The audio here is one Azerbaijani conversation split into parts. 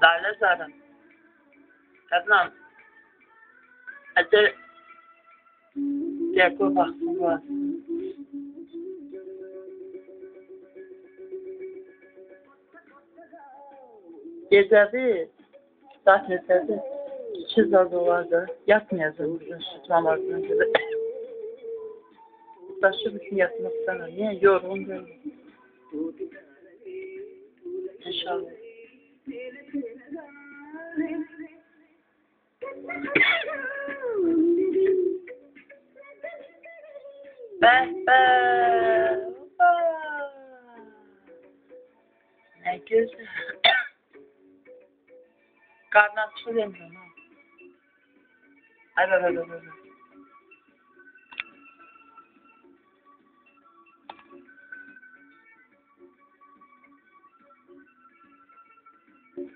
Dale zaten. Kadınım. Hadi. Yakov baksın bu aslında. Gecəvi saat neçədir? 2 saat olardı. Yatmayacağım bugün süt namazına görə. Daşı bugün yatmaq istəməm. Niyə? Yorğun deyil. İnşallah. Bəh. Nə gözəl. Qarnı açıq demirəm ha. Ay.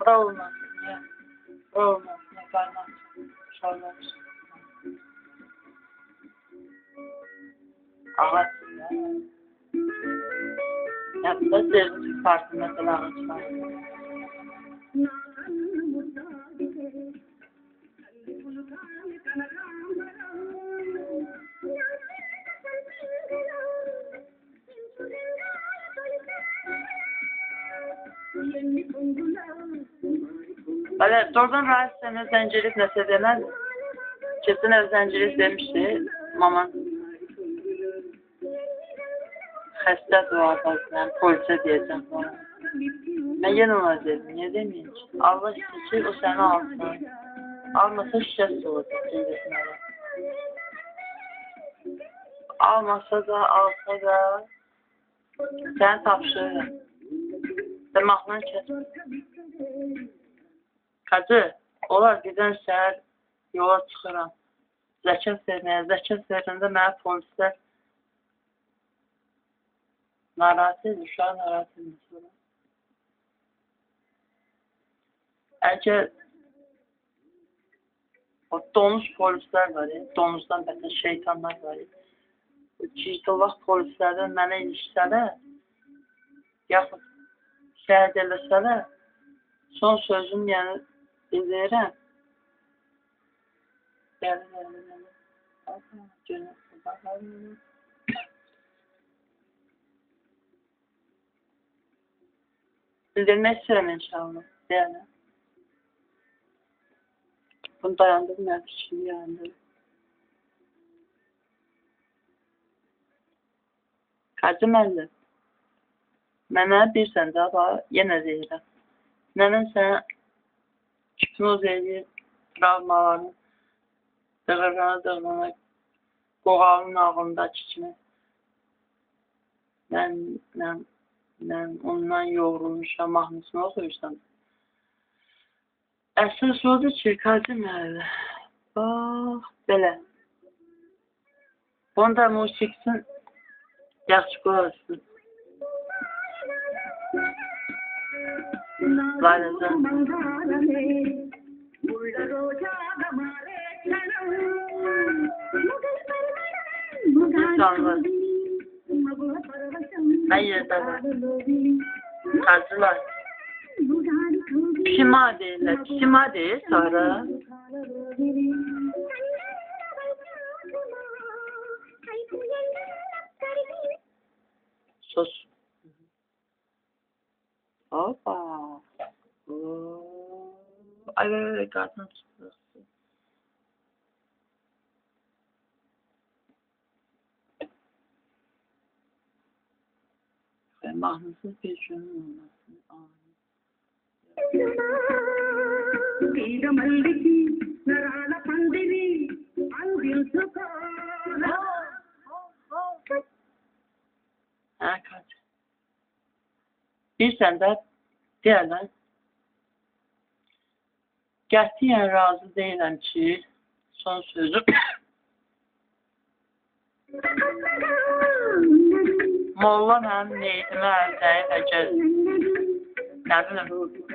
Bura olmasın ya. Bura olmasın ya. Qarnı açıq. Şallar. Ağaçsın ya. Yadda sevdim farklı mesela ağaç var. Evet, doğrudan Raif sənə zəncirlik nəsə deməz. Kesin ev zəncirlik demişdi. Maman xəstə duadasından polisə deyəcəm falan. Mən yenə ona dedim, niyə deməyim ki? Allah istəyir ki, o səni alsın. Almasa şişəsi olacaq cəngəsinələ. Almasa da, alsa da səni tapşırırım. Dırmaqla kəsin. Qacı, olar birdən səhər yola çıxıram. Zəkat verməyə. Zəkat verəndə mənə polislər narahat edir, uşağı narahat edir. Əgər o donuz polislər var, donuzdan bətən şeytanlar var. Cizdollaq polislərdən mənə ilişsələr, yaxud şəhid eləsələr, son sözüm yəni bildirəm. Gəlir. Bildirmək istəyirəm inşallah. Yəni. Bunu dayandırmayaq üçün yəni. Qacı məndir. Mənə birsən də var, yenə deyirəm. Nənəm sənə hipnoz edir, travmalarını dığırlana, qoğalının ağındakı kimi. Mən ondan yoğrulmuşam, mahnısını oxuyursam. Əsas odur ki, Qacı məndir. Bax, belə. Bunu da musiqisin yaxşı qoyarsın. Laylacan. İnsanlar. Nə yerdə var? Qacılar. Pişima deyirlər. Pişima deyir sonra. Sos. Hoppa. Ay, qarnım çıxdı. Mahnısız bir günün olmasın. Hə, Qacı. Bilsən də deyərlər, qətiyyən razı deyiləm ki, son sözüm Molla mənim neytimə əldəyib əgər nə bilim,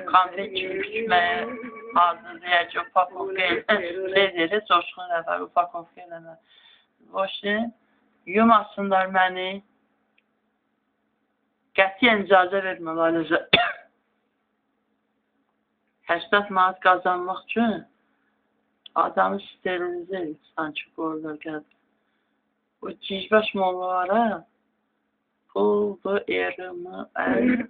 konfet kimi küçməyə hazırlayaq ki, ufakovka eləmə, coşqun rəfər, ufakovka eləmə. Boşu, yumasınlar məni, qətiyyən icazə vermə, Laylaca. 80 manat qazanmaq üçün adamı sterilize edir, sanki qoyurlar gəldi. O cicbaş mollalara puldu, erimi,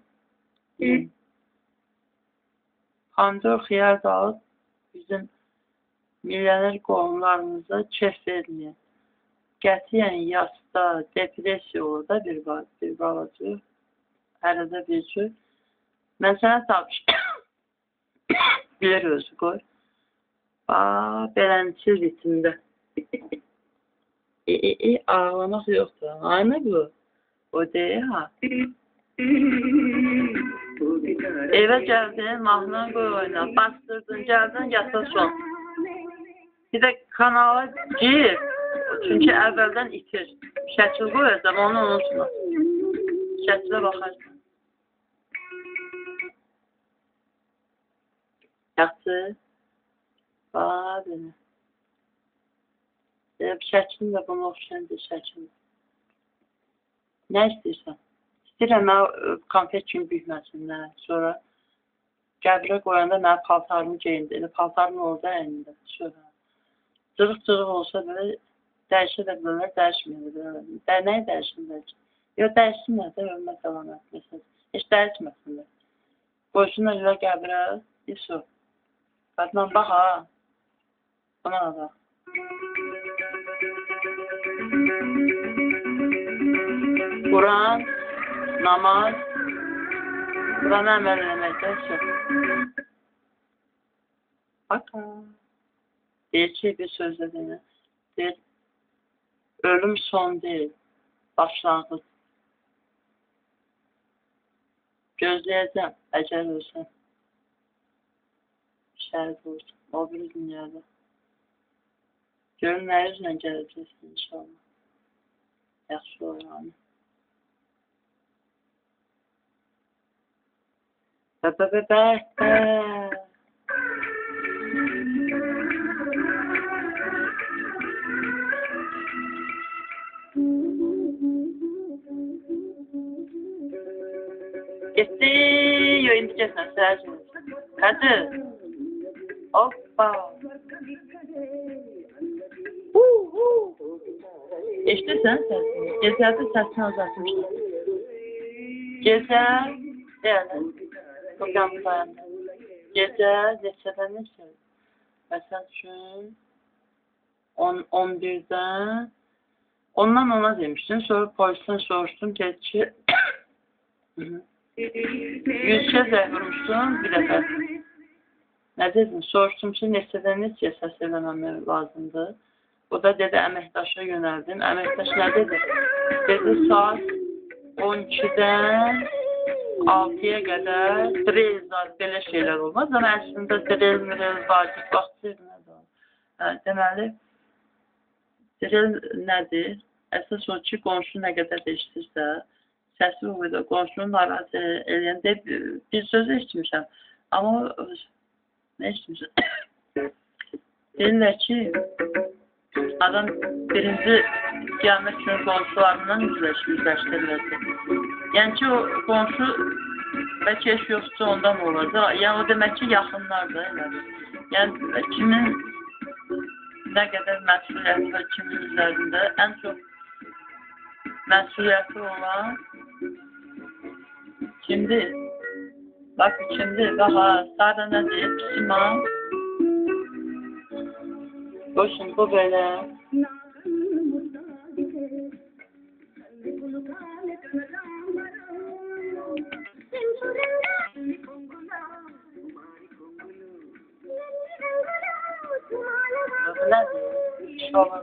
Pandor xiyar dağıt bizim milyoner qohumlarımıza kef verməyək. Qətiyyən yasda, depresiya olur da bir balaca. Ərədə bir cür. Mən sənə tapışım. Bilir özü qoy. Beləncə ritmdə. Ağlamaq yoxdur. Aynı bu. O deyil ha. Evə gəldin, mahnını qoy oyna. Bastırdın, gəldin, yasa son. Bir də kanala gir. Çünki əvvəldən itir. Şəkil qoyacam, onu unutma. Şəkilə baxarsan. Yaxşı. Belə. Şəkilin də buna oxşayınca şəkil. Nə istəyirsən? İstəyirəm, mən konfet kimi büyüməsinlər. Sonra qəbrə qoyanda mənə paltarımı geyindi. Elə paltarım orada əyində. Sonra cırıq-cırıq olsa belə dəyişə də bilirlər, dəyişməyirlər. Nəyi dəyişirlər ki? Yox, dəyişsinlər də, ölmə davam etməsin. Heç dəyişməsinlər. Qoysunlar elə qəbrə, iso. Qadından bax ha. Buna da bax. Quran, namaz, Quranı əməl eləməkdə çox. Baka. Deyir ki, bir sözlə deyir. Deyir, ölüm son deyil, başlanğıc. Gözləyəcəm, əgər ölsən. Şəhid olsun, o bir dünyada. Görün, nə yüzlə gələcəksin inşallah. Yaxşı olanı. Bə. Getdi, yox, indi keçmə, səhəcəm. Hadi. Hoppa. Eşitirsən səsini? Gecədə səsini azaltmışlar. Gecə, yəni, proqram sayında. Gecə, neçədən neçə? Məsəl üçün, 11-dən, ondan ona demişdim, sonra polisdən soruşdum, ki, 100 kez vurmuşdum bir dəfə. Nə dedim? Soruşdum ki, neçədən neçəyə səs eləməmək lazımdır. O da dedi, əməkdaşa yönəldim. Əməkdaş nə dedi? Dedi, saat 12-dən 6-ya qədər drill zat, belə şeylər olmaz. Amma əslində drill, vacib vaxt nədir? Deməli, drill nədir? Əsas o ki, qonşu nə qədər eşitirsə, səsi o qədər qonşunu narazı eləyəndə bir söz eşitmişəm. Amma nə eşitmişəm? Deyirlər ki, adam birinci qiyamət günü qonşularından yüzləşdiriləcək. Yəni ki, o qonşu bəlkə eş yoxsa ondan olur da. Yəni o demək ki, yaxınlardır. Yəni kimin nə qədər məsuliyyəti var kimin üzərində ən çox məsuliyyəti olan kimdir? Bak kimdir? Baxa, sada nə deyir? Pisiman. Boşun, bu belə. Bu nədir? İşalar.